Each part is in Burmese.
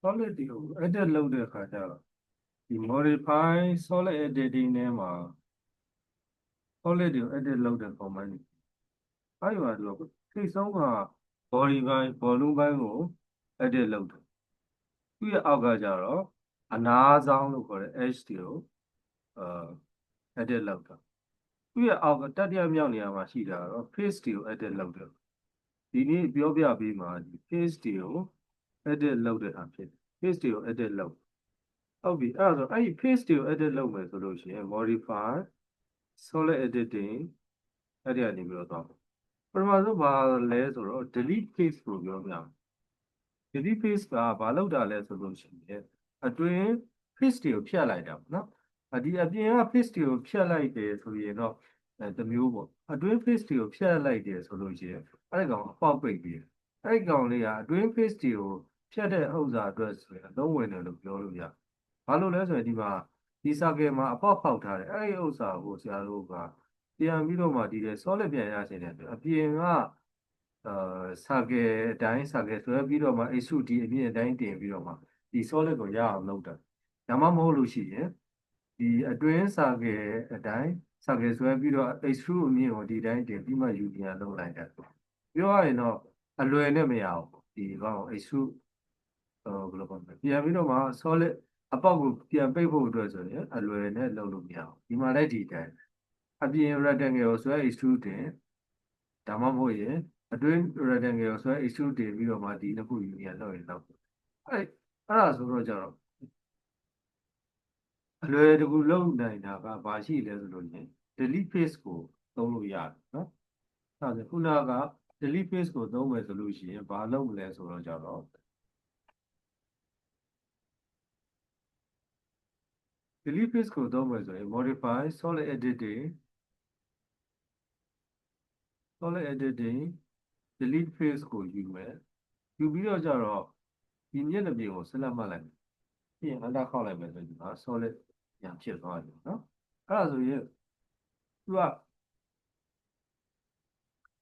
solid တွေကို edit လုပ်တဲ့အခါကျတော့ဒီ modify solid editing ထဲမှာ solid တွေကို edit လုပ်တဲ့ command တွေအဲ့ဒီမှာသူကထိတ်ဆုံးက body ပိုင်း volume ပိုင်းကို edit လုပ်တယ်သူ့ရဲ့အောက်ကကျတော့အနားဆောင်လို့ခေါ်တဲ့ edge တွေကိုedit လုပ်တာသူ့ရဲ့အောက်ကတတိယမြောက်နေရာမှာရှိတာကတော့ face တွေကို edit လုပ်တယ်ဒီနေ့ပြောပြပေးမှာဒီ face တွေကို edit လုပ်တဲ့အားဖြစ်တယ် face တွေကို edit လုပ်ဟုတ်ပြီအဲ့ဒါဆိုအဲ့ဒီ face တွေကို edit လုပ်မယ်ဆိုလို့ရှိရင် modify solid editing အဲ့ဒီကနေပြီးတော့သွားပထမဆုံးဘာလဲဆိုတော့ delete face ကိုပြောပြမယ် delete face ကဘာလုပ်တာလဲဆိုလို့ရှိရင်အတွင်း face တွေကိုဖြတ်လိုက်တာပေါ့နော်ဒီအပြင်က face တွေကိုဖြတ်လိုက်တယ်ဆိုရင်တော့တစ်မျိုးပေါ့အတွင်း face တွေကိုဖြတ်လိုက်တယ်ဆိုလို့ရှိရင်အဲ့ဒီကောင်အပေါက်ပိတ်ပြီးအဲ့ဒီကောင်လေးကအတွင်း face တွေကိုဖြတ်တဲ့ဥစ္စာအတွက်ဆိုရင်အသုံးဝင်တယ်လို့ပြောလို့ရဘာလို့လဲဆိုရင်ဒီမှာဒီ circle မှာအပေါက်ဖောက်ထားတယ်အဲ့ဒီဥစ္စာကိုဆရာတို့ကပြန်ပြီးတော့မှဒီ solid ပြန်ရရှင်တယ်အပြင်ကcircle အတိုင်း circle ဆွဲပြီးတော့မှ extrude ဒီအပြင်အတိုင်းတင်ပြီးတော့မှဒီ solid ကိုရအောင်လုပ်တာဒါမှမဟုတ်လို့ရှိရင်ဒီအတွင်း circle အတိုင်း circle ဆွဲပြီးတော့ extrude အမြင့်ကိုဒီတိုင်းတင်ပြီးမှ union လုပ်လိုက်တာပြောရရင်တော့အလွယ်နဲ့မရဘူးဒီကောင် extrude ဘယ်လိုပေါ့ပြန်ပြီးတော့မှ solid အပေါက်ကိုပြန်ပိတ်ဖို့အတွက်ဆိုရင်အလွယ်နဲ့လုပ်လို့မရဘူးဒီမှာလည်းဒီတိုင်းအပြင် rectangle ကိုဆွဲ extrude တင်ဒါမှမဟုတ်ရင်အတွင်း rectangle ကိုဆွဲ extrude တင်ပြီးတော့မှဒီနှစ်ခု union လုပ်ရင်တော့အဲ့ဒါဆိုတော့ကြတော့အလွယ်တကူလုပ်နိုင်တာကဘာရှိလဲဆိုလို့ရင် delete face ကိုသုံးလို့ရတယ်နော်အဲ့ဒါခုနက delete face ကိုသုံးမယ်ဆိုလို့ရှိရင်ဘာလုပ်မလဲဆိုတော့ကြတော့ delete face ကိုသုံးမယ်ဆိုရင် modify solid editing delete face ကိုယူမယ်ယူပြီးတော့ကြတော့ဒီမျက်နှာပြင်ကိုဆက်လက်မှတ်လိုက်ပြီးရင် under ခောက်လိုက်မယ်ဆိုရင်ဒီမှာ solid ပြန်ဖြစ်သွားပြီနော်အဲ့ဒါဆိုရင်သူက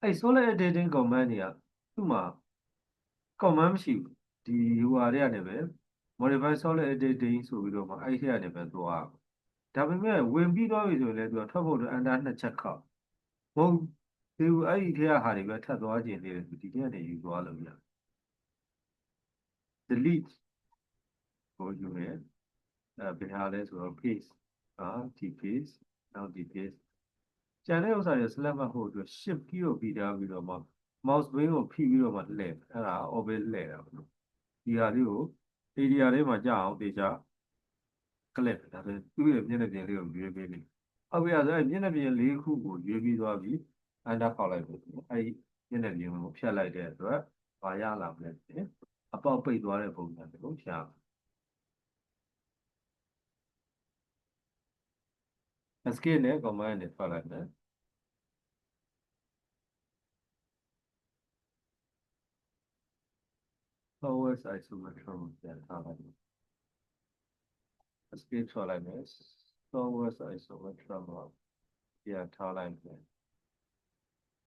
အဲ့ solid editing command တွေကသူ့မှာ command မရှိဘူးဒီဟိုဟာတွေကနေပဲ modify solid editing ဆိုပြီးတော့မှအဲ့ဒီကနေပဲသွားဒါပေမဲ့ဝင်ပြီးသွားပြီဆိုရင်လည်းသူကထွက်ဖို့အတွက် under 2ချက်ခောက်မဟုတ်ဒီအဲ့ဒီထဲကဟာတွေပဲထပ်သွားခြင်းသေးတယ်ဒီထဲကနေယူသွားလို့ရတယ် delete ကိုယူမယ်ဘယ်ဟာလဲဆိုတော့ face ဒီ face နောက်ဒီ face ကျန်တဲ့ဥစ္စာတွေ select မှတ်ဖို့အတွက် shift key ကိုပြီးထားပြီးတော့မှ mouse wheel ကိုဖိပြီးတော့မှလှည့်အဲ့ဒါ orbit လှည့်တာပေါ့နော်ဒီဟာလေးကို area လေးမှာကြာအောင်တေချာ click ဒါဆိုသူ့ရဲ့မျက်နှာပြင်လေးကိုရွေးပေးလိမ့်ဟုတ်ပြီအဲ့ဒါမျက်နှာပြင်၄ခုကိုရွေးပြီးသွားပြီ under ခောက်လိုက်ပြီအဲ့မျက်နှာပြင်ကိုဖြတ်လိုက်တဲ့အတွက်ဘာရလာမလဲအပေါက်ပိတ်သွားတဲ့ပုံစံမျိုးရှားescape နဲ့ command နဲ့ထွက်လိုက်မယ် forward isometron ပြန်ထားလိုက်မယ် escape ထွက်လိုက်မယ် forward isometron ပြန်ထားလိုက်မယ်